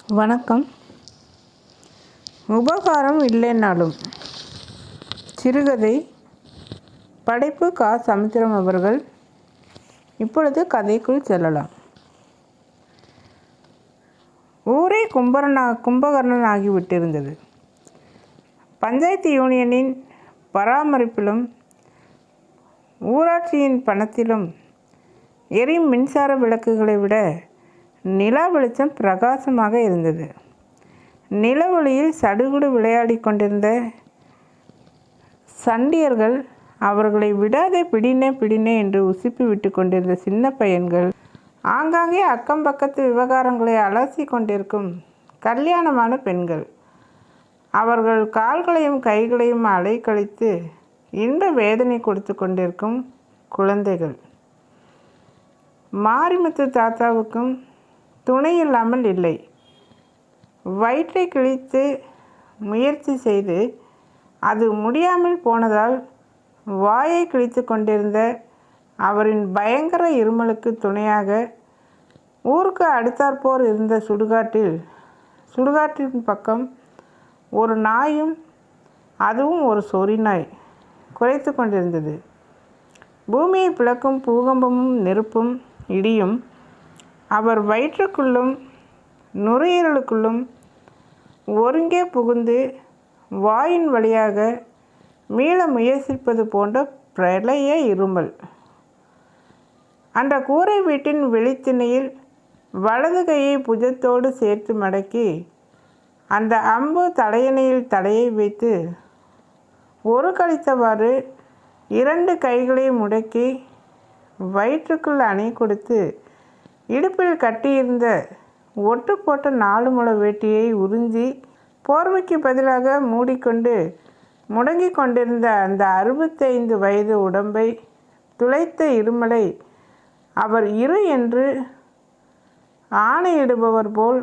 வணக்கம். உபகாரம் இல்லைனாலும் சிறுகதை. படைப்பு கா. சமுத்திரம் அவர்கள். இப்பொழுது கதைக்குள் செல்லலாம். ஊரே கும்பகர்ணன் ஆகிவிட்டிருந்தது. பஞ்சாயத்து யூனியனின் பராமரிப்பிலும் ஊராட்சியின் பணத்திலும் எரியும் மின்சார விளக்குகளை விட நிலா வெளிச்சம் பிரகாசமாக இருந்தது. நிலவொளியில் சடுகுடு விளையாடி கொண்டிருந்த சண்டியர்கள், அவர்களை விடாதே பிடினே என்று உசுப்பி விட்டு கொண்டிருந்த சின்ன பையன்கள், ஆங்காங்கே அக்கம் பக்கத்து விவகாரங்களை அலசி கொண்டிருக்கும் கல்யாணமான பெண்கள், அவர்கள் கால்களையும் கைகளையும் அலைக்கழித்து இன்ப வேதனை கொடுத்து கொண்டிருக்கும் குழந்தைகள். மாரிமுத்து தாத்தாவுக்கும் துணை இல்லாமல் இல்லை. வயிற்றை கிழித்து முயற்சி செய்து அது முடியாமல் போனதால் வாயை கிழித்து கொண்டிருந்த அவரின் பயங்கர இருமலுக்கு துணையாக ஊருக்கு அடுத்தாற்போர் இருந்த சுடுகாட்டின் பக்கம் ஒரு நாயும், அதுவும் ஒரு சொறி நாய், குறைத்து கொண்டிருந்தது. பூமியை பிளக்கும் பூகம்பமும் நெருப்பும் இடியும் அவர் வயிற்றுக்குள்ளும் நுரையீரலுக்குள்ளும் ஒருங்கே புகுந்து வாயின் வழியாக மீள முயற்சிப்பது போன்ற பிரளய இருமல். அந்த கூரை வீட்டின் வெளித்திணையில் வலது கையை புஜத்தோடு சேர்த்து மடக்கி அந்த அம்பு தலையணையில் தலையை வைத்து ஒரு கழித்தவாறு இரண்டு கைகளை முடக்கி வயிற்றுக்குள் அணை கொடுத்து இடுப்பில் கட்டியிருந்த ஒட்டு போட்ட 4 முழ வேட்டியை உறிஞ்சி போர்வைக்கு பதிலாக மூடிக்கொண்டு முடங்கி கொண்டிருந்த அந்த 65 வயது உடம்பை துளைத்த இருமலை அவர் இரு என்று ஆணையிடுபவர் போல்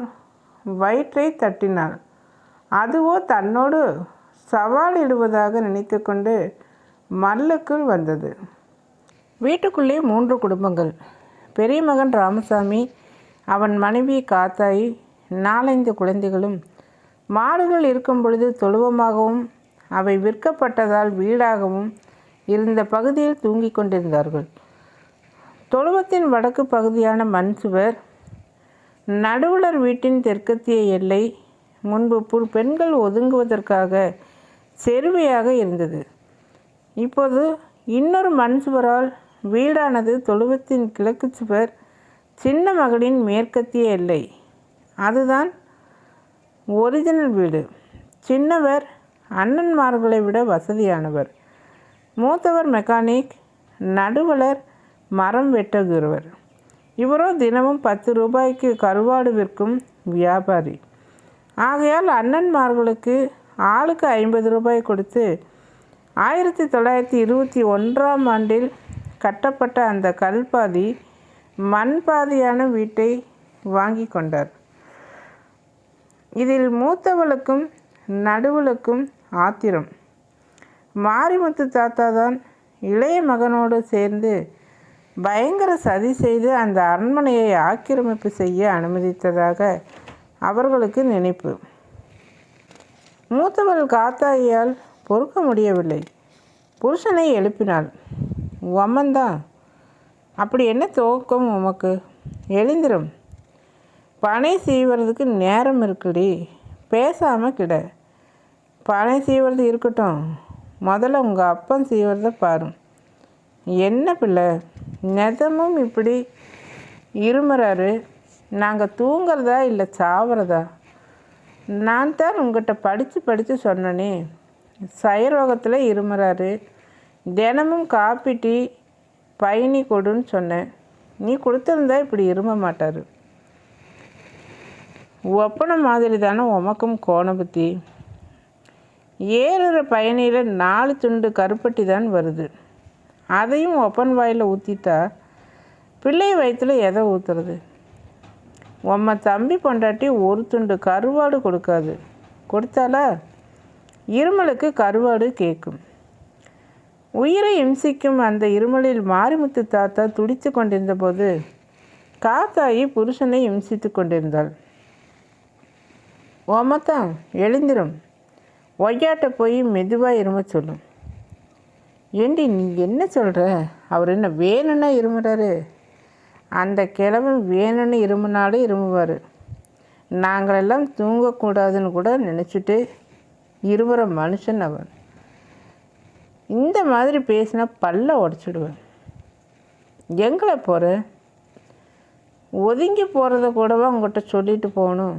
வயிற்றை தட்டினார். அதுவோ தன்னோடு சவாலிடுவதாக நினைத்து கொண்டு மல்லுக்குள் வந்தது. வீட்டுக்குள்ளே 3 குடும்பங்கள். பெரிய மகன் ராமசாமி, அவன் மனைவி காத்தாயி, 4-5 குழந்தைகளும் மாடுகள் இருக்கும் பொழுது தொழுவமாகவும் அவை விற்கப்பட்டதால் வீடாகவும் இருந்த பகுதியில் தூங்கிக் கொண்டிருந்தார்கள். தொழுவத்தின் வடக்கு பகுதியான மண் சுவர் நடுவுலர் வீட்டின் தெற்கத்திய எல்லை முன்பு பெண்கள் ஒதுங்குவதற்காக செருவையாக இருந்தது. இப்போது இன்னொரு மண் சுவரால் வீடானது தொழுவத்தின் கிழக்கு சுவர் சின்ன மகளின் மேற்கத்திய எல்லை. அதுதான் ஒரிஜினல் வீடு. சின்னவர் அண்ணன்மார்களை விட வசதியானவர். மூத்தவர் மெக்கானிக், நடுவலர் மரம் வெட்டுகிறவர். இவரோ தினமும் 10 ரூபாய்க்கு கருவாடு விற்கும் வியாபாரி. ஆகையால் அண்ணன்மார்களுக்கு ஆளுக்கு 50 ரூபாய் கொடுத்து 1921ஆம் ஆண்டில் கட்டப்பட்ட அந்த கல்பாதி மண் பாதியான வீட்டை வாங்கி கொண்டார். இதில் மூத்தவளுக்கும் நடுவலுக்கும் ஆத்திரம். மாரிமுத்து தாத்தா தான் இளைய மகனோடு சேர்ந்து பயங்கர சதி செய்து அந்த அரண்மனையை ஆக்கிரமிப்பு செய்ய அனுமதித்ததாக அவர்களுக்கு நினைப்பு. மூத்தவள் காத்தாயியால் பொறுக்க முடியவில்லை. புருஷனை எழுப்பினாள். உம்மந்தான், அப்படி என்ன துவக்கம் உமக்கு? எழுந்திரும், பனை சீவறதுக்கு நேரம் இருக்குடி, பேசாமல் கிட. பனை சீவறது இருக்கட்டும், முதல்ல உங்கள் அப்பன் சீவறதை பாரு. என்ன பிள்ளை நெதமும் இப்படி இருமுறாரு? நாங்கள் தூங்குறதா இல்லை சாவறதா? நான் தான் உங்கள்கிட்ட படித்து சொன்னனே, சயரோகத்தில் இருமுறாரு, தினமும் காப்பி டீ பயணி கொடுன்னு சொன்னேன். நீ கொடுத்துருந்தா இப்படி இரும மாட்டார். ஒப்பனை மாதிரி தானே உமக்கும் கோண புத்தி. ஏறுற பயணியில் 4 துண்டு கருப்பட்டி தான் வருது. அதையும் ஒப்பன் வாயில் ஊற்றிட்டா பிள்ளை வயிற்றுல எதை ஊற்றுறது? உம்ம தம்பி பொண்டாட்டி 1 துண்டு கருவாடு கொடுக்காது. கொடுத்தாலா இருமலுக்கு கருவாடு கேட்கும். உயிரை இம்சிக்கும் அந்த இருமலில் மாரிமுத்து தாத்தா துடித்து கொண்டிருந்த போது காத்தாயி புருஷனை இம்சித்து கொண்டிருந்தாள். ஓமத்தான் எழுந்திரும், ஒய்யாட்ட போய் மெதுவாக இரும சொல்லும். ஏண்டி நீ என்ன சொல்கிற? அவர் என்ன வேணும்னா இருமுறாரு? அந்த கிழமை வேணும்னு இருமுனாலும் இருமுவார். நாங்களெல்லாம் தூங்கக்கூடாதுன்னு கூட நினச்சிட்டு இருமுற மனுஷன் அவன். இந்த மாதிரி பேசினா பல்ல உடச்சிடுவேன். எங்களை போகிற? ஒதுங்கி போகிறத கூடவா உங்கள்கிட்ட சொல்லிட்டு போகணும்?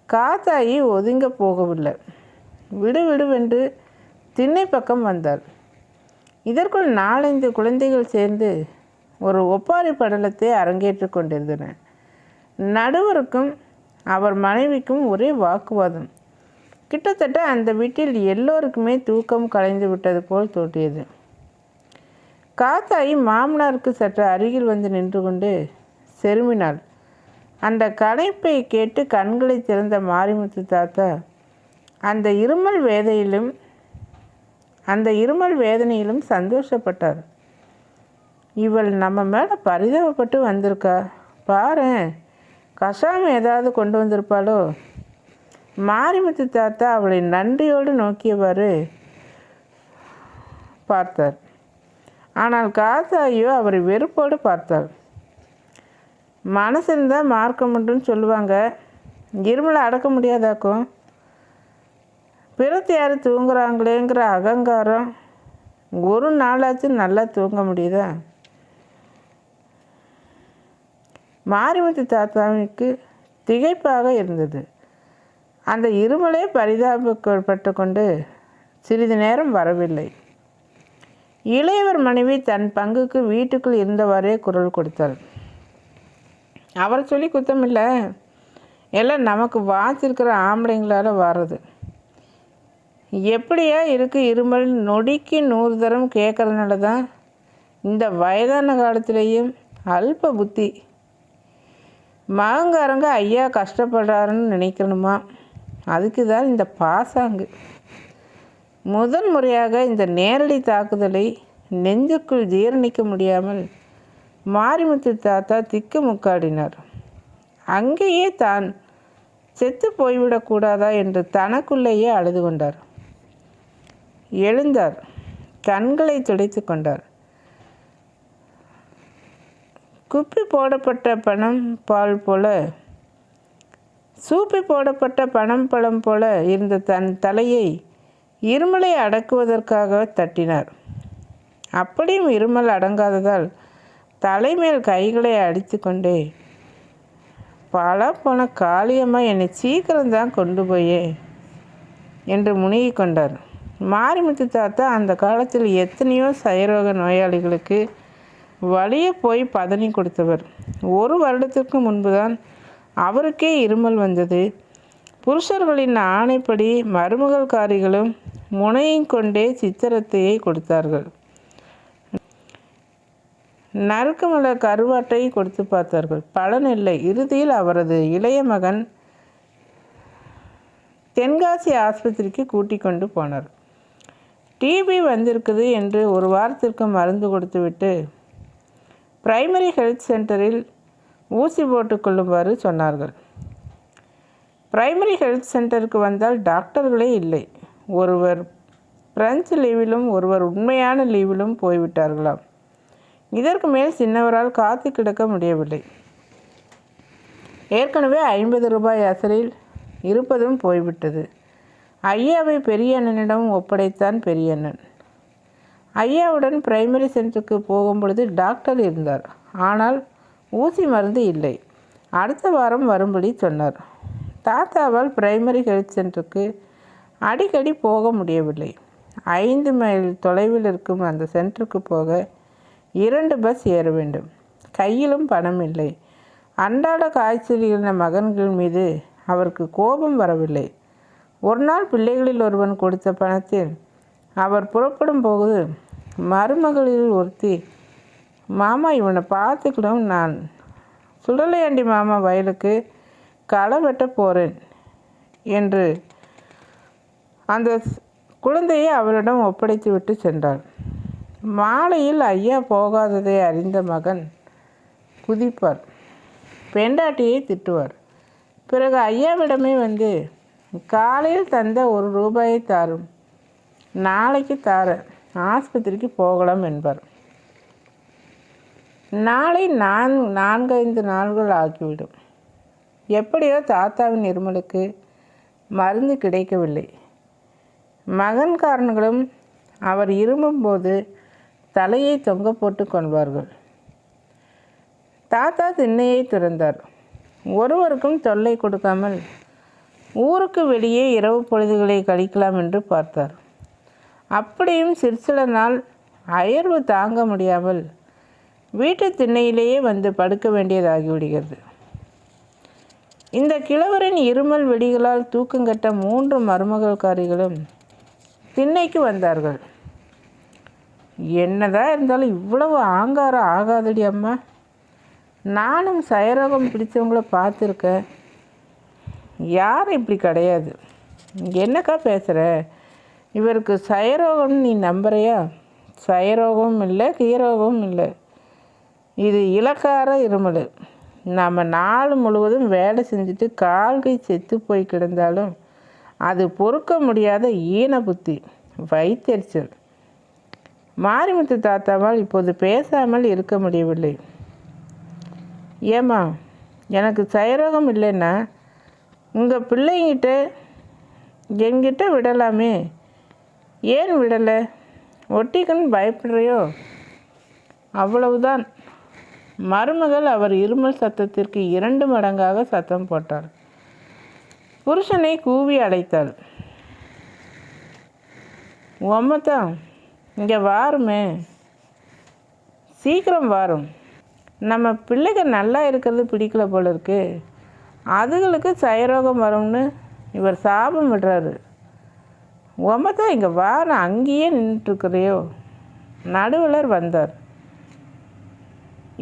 காத்தாயி ஒதுங்க போகவில்லை. விடுவிடுவென்று திண்ணை பக்கம் வந்தாள். இதற்குள் 4-5 குழந்தைகள் சேர்ந்து ஒரு ஒப்பாரி படலத்தை அரங்கேற்று கொண்டிருந்தன. நடுவருக்கும் அவர் மனைவிக்கும் ஒரே வாக்குவாதம். கிட்டத்தட்ட அந்த வீட்டில் எல்லோருக்குமே தூக்கம் கலைந்து விட்டது போல் தோன்றியது. காத்தாயி மாமனாருக்கு சற்று அருகில் வந்து நின்று கொண்டு செருமினாள். அந்த களைப்பை கேட்டு கண்களை திறந்த மாரிமுத்து தாத்தா அந்த இருமல் வேதனையிலும் சந்தோஷப்பட்டார். இவள் நம்ம மேலே பரிதாபப்பட்டு வந்திருக்கா பாரேன், கஷாயம் ஏதாவது கொண்டு வந்திருப்பாளோ? மாரிமுத்து தாத்தா அவளை நன்றியோடு நோக்கியவாறு பார்த்தார். ஆனால் காத்தாயோ அவரை வெறுப்போடு பார்த்தாள். மனசிருந்தால் மார்க்கம் உண்டுன்னு சொல்லுவாங்க, இருமலை அடக்க முடியாதாக்கும். பிறத்து யார் தூங்குறாங்களேங்கிற அகங்காரம் ஒரு நாளாச்சும் நல்லா தூங்க முடியுதா? மாரிமுத்து தாத்தாவுக்கு திகைப்பாக இருந்தது. அந்த இருமலே பரிதாபப்பட்டு கொண்டு சிறிது நேரம் வரவில்லை. இளையவர் மனைவி தன் பங்குக்கு வீட்டுக்குள் இருந்தவாறே குரல் கொடுத்தாள். அவரை சொல்லி குத்தமில்லை, எல்லாம் நமக்கு வாச்சிருக்கிற ஆம்பளைங்களால் வர்றது. எப்படியா இருக்குது இருமல், நொடிக்கு 100 தரம் கேட்குறதுனால தான் இந்த வயதான காலத்திலேயும் அல்ப புத்தி. மகங்காரங்க ஐயா கஷ்டப்படுறாருன்னு நினைக்கணுமா? அதுக்கு தான் இந்த பாசாங்கு. முதன் முறையாக இந்த நேரடி தாக்குதலை நெஞ்சுக்குள் ஜீரணிக்க முடியாமல் மாரிமுத்து தாத்தா திக்கு முக்காடினார். அங்கேயே தான் செத்து போய்விடக்கூடாதா என்று தனக்குள்ளேயே அழுது கொண்டார். எழுந்தார், கண்களை துடைத்து கொண்டார். குப்பி போடப்பட்ட பணம் பால் போல, சூப்பி போடப்பட்ட பணம் பழம் போல இருந்த தன் தலையை இருமலை அடக்குவதற்காக தட்டினார். அப்படியும் இருமல் அடங்காததால் தலைமேல் கைகளை அடித்து கொண்டே, பல போன காளியம்மா என்னை சீக்கிரம்தான் கொண்டு போயே என்று முணுகி கொண்டார். மாரிமுத்து தாத்தா அந்த காலத்தில் எத்தனையோ சயரோக நோயாளிகளுக்கு வலிய போய் பதனி கொடுத்தவர். 1 வருடத்திற்கு முன்புதான் அவருக்கே இருமல் வந்தது. புருஷர்களின் ஆணைப்படி மருமகள்காரிகளும் முனையிங்கொண்டே சித்திரத்தையை கொடுத்தார்கள். நறுக்குமல கருவாட்டை கொடுத்து பார்த்தார்கள், பலனில்லை. இறுதியில் அவரது இளைய மகன் தென்காசி ஆஸ்பத்திரிக்கு கூட்டிக் கொண்டு போனார். டிபி வந்திருக்குது என்று 1 வாரத்திற்கு மருந்து கொடுத்துவிட்டு பிரைமரி ஹெல்த் சென்டரில் ஊசி போட்டுக்கொள்ளுமாறு சொன்னார்கள். பிரைமரி ஹெல்த் சென்டருக்கு வந்தால் டாக்டர்களே இல்லை. ஒருவர் பிரெஞ்சு லீவிலும் ஒருவர் உண்மையான லீவிலும் போய்விட்டார்களாம். இதற்கு மேல் சின்னவரால் காத்து கிடக்க முடியவில்லை. ஏற்கனவே 50 ரூபாய் அசலில் இருப்பதும் போய்விட்டது. ஐயாவை பெரிய அண்ணனிடம் ஒப்படைத்தான் பெரியண்ணன். ஐயாவுடன் பிரைமரி சென்டருக்கு போகும்பொழுது டாக்டர் இருந்தார். ஆனால் ஊசி மருந்து இல்லை. அடுத்த வாரம் வரும்படி சொன்னார். தாத்தாவால் பிரைமரி ஹெல்த் சென்டருக்கு அடிக்கடி போக முடியவில்லை. 5 மைல் தொலைவில் இருக்கும் அந்த சென்டருக்கு போக 2 பஸ் ஏற வேண்டும். கையிலும் பணம் இல்லை. அன்றாட காய்ச்சலின மகன்கள் மீது அவருக்கு கோபம் வரவில்லை. ஒரு நாள் பிள்ளைகளில் ஒருவன் கொடுத்த பணத்தில் அவர் புறப்படும் போது மருமகளில் ஒருத்தி, மாமா இவனை பார்த்துக்கிடும், நான் சுடலையாண்டி மாமா வயலுக்கு களை வெட்ட போகிறேன் என்று அந்த குழந்தையை அவரிடம் ஒப்படைத்து விட்டு சென்றாள். மாலையில் ஐயா போகாததை அறிந்த மகன் குதிப்பார், பெண்டாட்டியை திட்டுவார். பிறகு ஐயாவிடமே வந்து காலையில் தந்த 1 ரூபாயை தாரும், நாளைக்கு தார ஆஸ்பத்திரிக்கு போகலாம் என்பார். நாளை 4-5 நாள்கள் ஆகிவிடும். எப்படியோ தாத்தாவின் இருமலுக்கு மருந்து கிடைக்கவில்லை. மகன்காரன்களும் அவர் இருமும்போது தலையை தொங்க போட்டு கொள்வார்கள். தாத்தா திண்ணையை திறந்தார். ஒருவருக்கும் தொல்லை கொடுக்காமல் ஊருக்கு வெளியே இரவு பொழுதுகளை கழிக்கலாம் என்று பார்த்தார். அப்படியும் சிற்சில நாள் அயர்வு தாங்க முடியாமல் வீட்டு திண்ணையிலேயே வந்து படுக்க வேண்டியதாகிவிடுகிறது. இந்த கிழவரின் இருமல் வெடிகளால் தூக்கங்கட்ட 3 மருமகள்காரிகளும் திண்ணைக்கு வந்தார்கள். என்னதான் இருந்தாலும் இவ்வளவு ஆங்காரம் ஆகாதடி அம்மா, நானும் சயரோகம் பிடிச்சவங்கள பார்த்துருக்கேன், யாரும் இப்படி கிடையாது. என்னக்கா பேசுகிற, இவருக்கு சயரோகம்னு நீ நம்புறியா? சயரோகமும் இல்லை, கீரோகமும் இல்லை, இது இலக்கார இருமல். நம்ம நாள் முழுவதும் வேலை செஞ்சுட்டு கால்கை செத்து போய் கிடந்தாலும் அது பொறுக்க முடியாத ஈன புத்தி, வயிற்றெரிச்சல். மாரிமுத்து தாத்தாவால் இப்போது பேசாமல் இருக்க முடியவில்லை. ஏம்மா, எனக்கு சயரோகம் இல்லைன்னா உங்கள் பிள்ளைங்கிட்ட என்கிட்ட விடலாமே, ஏன் விடலை? ஒட்டிக்குன்னு பயப்படுறியோ? அவ்வளவுதான். மருமகள் அவர் இருமல் சத்தத்திற்கு 2 மடங்காக சத்தம் போட்டாள். புருஷனை கூவி அழைத்தாள். உம்மத்தான் இங்கே வாருமே, சீக்கிரம் வாரும். நம்ம பிள்ளைங்க நல்லா இருக்கிறது பிடிக்கல போல இருக்கு, அதுகளுக்கு சயரோகம் வரும்னு இவர் சாபம் விடுறாரு. உம்மத்தான் இங்கே வார, அங்கேயே நின்றுட்டுருக்கிறையோ? நடுவலர் வந்தார்.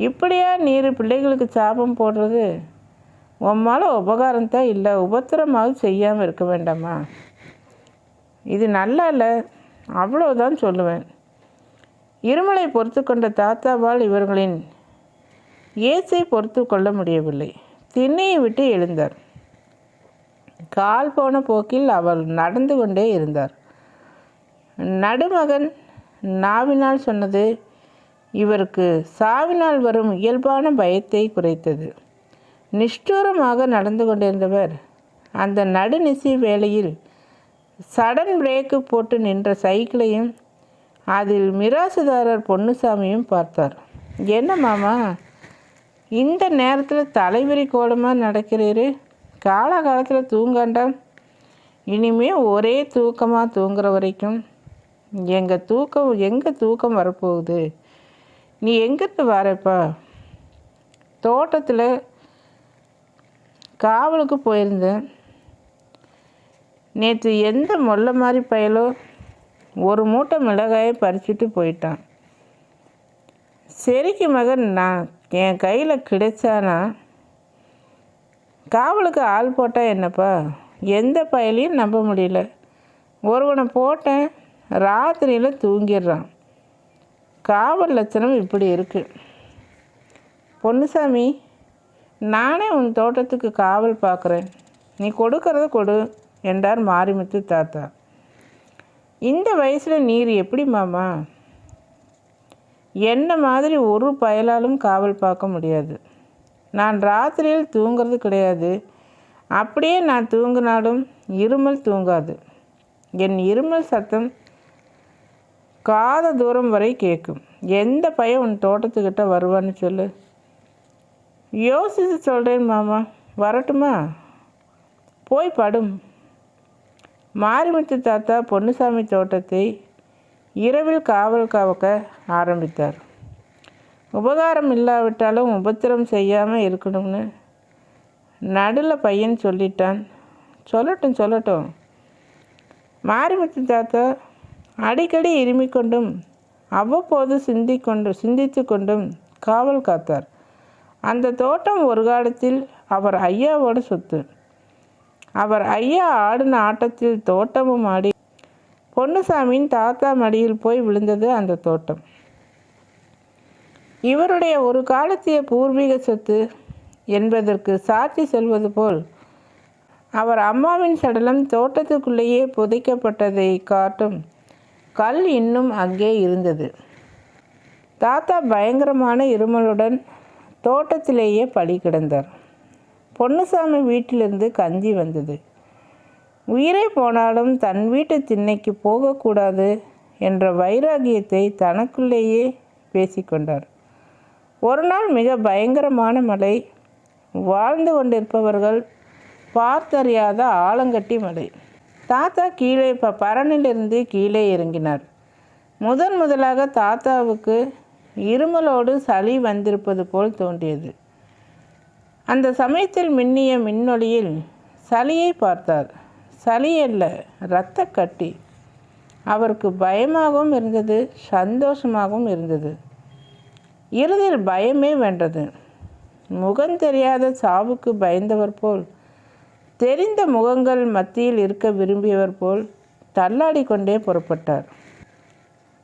இப்படியா நீர் பிள்ளைகளுக்கு சாபம் போடுறது? உம்மால் உபகாரம்தான் இல்லை, உபத்திரமாவது செய்யாமல் இருக்க வேண்டாமா? இது நல்லா இல்லை, அவ்வளோதான் சொல்லுவேன். இருமலை பொறுத்து கொண்ட தாத்தாவால் இவர்களின் ஏச்சை பொறுத்து கொள்ள முடியவில்லை. திண்ணையை விட்டு எழுந்தார். கால் போன போக்கில் அவர் நடந்து கொண்டே இருந்தார். நடுமகன் நாவினால் சொன்னது இவருக்கு சாவினால் வரும் இயல்பான பயத்தை குறைத்தது. நிஷ்டூரமாக நடந்து கொண்டிருந்தவர் அந்த நடுநிசி வேளையில் சடன் பிரேக்கு போட்டு நின்ற சைக்கிளையும் அதில் மிராசுதாரர் பொன்னுசாமியும் பார்த்தார். என்ன மாமா, இந்த நேரத்தில் தலைவிரி கோலமாக நடக்கிறீரு? காலகாலத்தில் தூங்காண்டாம். இனிமே ஒரே தூக்கமாக தூங்குற வரைக்கும் எங்கே தூக்கம் வரப்போகுது? நீ எங்கிட்டு வரப்பா? தோட்டத்தில் காவலுக்கு போயிருந்தேன். நேற்று எந்த மொல்லை மாதிரி பயலோ 1 மூட்டை மிளகாயை பறிச்சுட்டு போயிட்டான். சரிக்கு மகன் நான் என் கையில் கிடைச்சானா காவலுக்கு ஆள் போட்டால் என்னப்பா? எந்த பயலையும் நம்ப முடியல. ஒருவனை போட்டேன், ராத்திரியில் தூங்கிடுறான். காவல் லட்சணம் இப்படி இருக்குது. பொன்னுசாமி, நானே உன் தோட்டத்துக்கு காவல் பார்க்குறேன், நீ கொடுக்கறத கொடு என்றார் மாரிமுத்து தாத்தா. இந்த வயசில் நீர் எப்படி மாமா? என்ன மாதிரி ஒரு பயலாலும் காவல் பார்க்க முடியாது. நான் ராத்திரியில் தூங்கிறது கிடையாது. அப்படியே நான் தூங்கினாலும் இருமல் தூங்காது. என் இருமல் சத்தம் காத தூரம் வரை கேட்கும். எந்த பையன் உன் தோட்டத்துக்கிட்ட வருவான்னு சொல்லு. யோசித்து சொல்கிறேன் மாமா, வரட்டுமா? போய் படும். மாரிமுத்து தாத்தா பொன்னுசாமி தோட்டத்தை இரவில் காவல் காக்க ஆரம்பித்தார். உபகாரம் இல்லாவிட்டாலும் உபத்திரம் செய்யாமல் இருக்கணும்னு நடுவில் பையன் சொல்லிட்டான். சொல்லட்டும். மாரிமுத்து தாத்தா அடிக்கடி இருமிக்கொண்டும் அவ்வப்போது சிந்தித்து கொண்டும் காவல் காத்தார். அந்த தோட்டம் ஒரு காலத்தில் அவர் ஐயாவோட சொத்து. அவர் ஐயா ஆடின ஆட்டத்தில் தோட்டமும் ஆடி பொன்னுசாமியின் தாத்தா மடியில் போய் விழுந்தது அந்த தோட்டம். இவருடைய ஒரு காலத்திய பூர்வீக சொத்து என்பதற்கு சாட்சி சொல்வது போல் அவர் அம்மாவின் சடலம் தோட்டத்துக்குள்ளேயே புதைக்கப்பட்டதை காட்டும் கல் இன்னும் அங்கே இருந்தது. தாத்தா பயங்கரமான இருமலுடன் தோட்டத்திலேயே படி கிடந்தார். பொன்னுசாமி வீட்டிலிருந்து கஞ்சி வந்தது. உயிரே போனாலும் தன் வீட்டு திண்ணைக்கு போகக்கூடாது என்ற வைராகியத்தை தனக்குள்ளேயே பேசிக்கொண்டார். ஒரு நாள் மிக பயங்கரமான மழை. வாழ்ந்து கொண்டிருப்பவர்கள் பார்த்தறியாத ஆலங்கட்டி மழை. தாத்தா கீழே பரனிலிருந்து கீழே இறங்கினார். முதலாக தாத்தாவுக்கு இருமலோடு சளி வந்திருப்பது போல் தோன்றியது. அந்த சமயத்தில் மின்னிய மின்னொளியில் சளியை பார்த்தார். சளி அல்ல, இரத்த கட்டி. அவருக்கு பயமாகவும் இருந்தது, சந்தோஷமாகவும் இருந்தது. இறுதியில் பயமே வென்றது. முகம் தெரியாத சாவுக்கு பயந்தவர் போல், தெரிந்த முகங்கள் மத்தியில் இருக்க விரும்பியவர் போல் தள்ளாடி கொண்டே புறப்பட்டார்.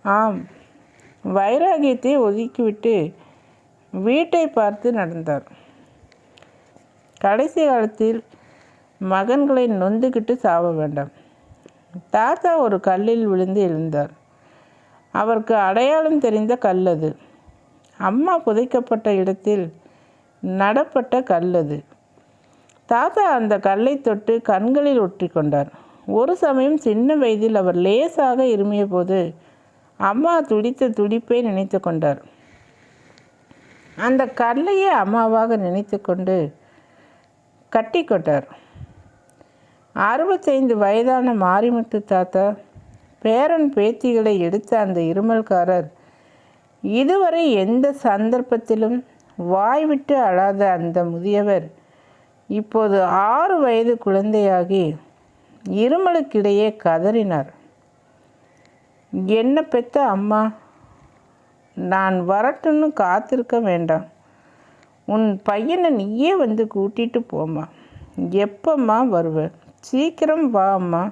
ஆம், வைராகியத்தை ஒதுக்கிவிட்டு வீட்டை பார்த்து நடந்தார். கடைசி காலத்தில் மகன்களை நொந்துக்கிட்டு சாவ வேண்டாம். தாத்தா ஒரு கல்லில் விழுந்து எழுந்தார். அவருக்கு அடையாளம் தெரிந்த கல் அது. அம்மா புதைக்கப்பட்ட இடத்தில் நடப்பட்ட கல் அது. தாத்தா அந்த கல்லை தொட்டு கண்களில் ஒற்றி கொண்டார். ஒரு சமயம் சின்ன வயதில் அவர் லேசாக இருமிய போது அம்மா துடித்த துடிப்பை நினைத்து கொண்டார். அந்த கல்லையே அம்மாவாக நினைத்து கொண்டு கட்டி கொண்டார். 65 வயதான மாரிமுத்து தாத்தா பேரன் பேத்திகளை எடுத்த அந்த இருமல்காரர் இதுவரை எந்த சந்தர்ப்பத்திலும் வாய்விட்டு அழாத அந்த முதியவர் இப்போது 6 வயது குழந்தையாகி இருமலுக்கிடையே கதறினார். என்ன பெத்த அம்மா, நான் வரட்டுன்னு காத்திருக்க வேண்டாம். உன் பையனை நீயே வந்து கூட்டிகிட்டு போம்மா. எப்பம்மா வருவ? சீக்கிரம் வா அம்மா.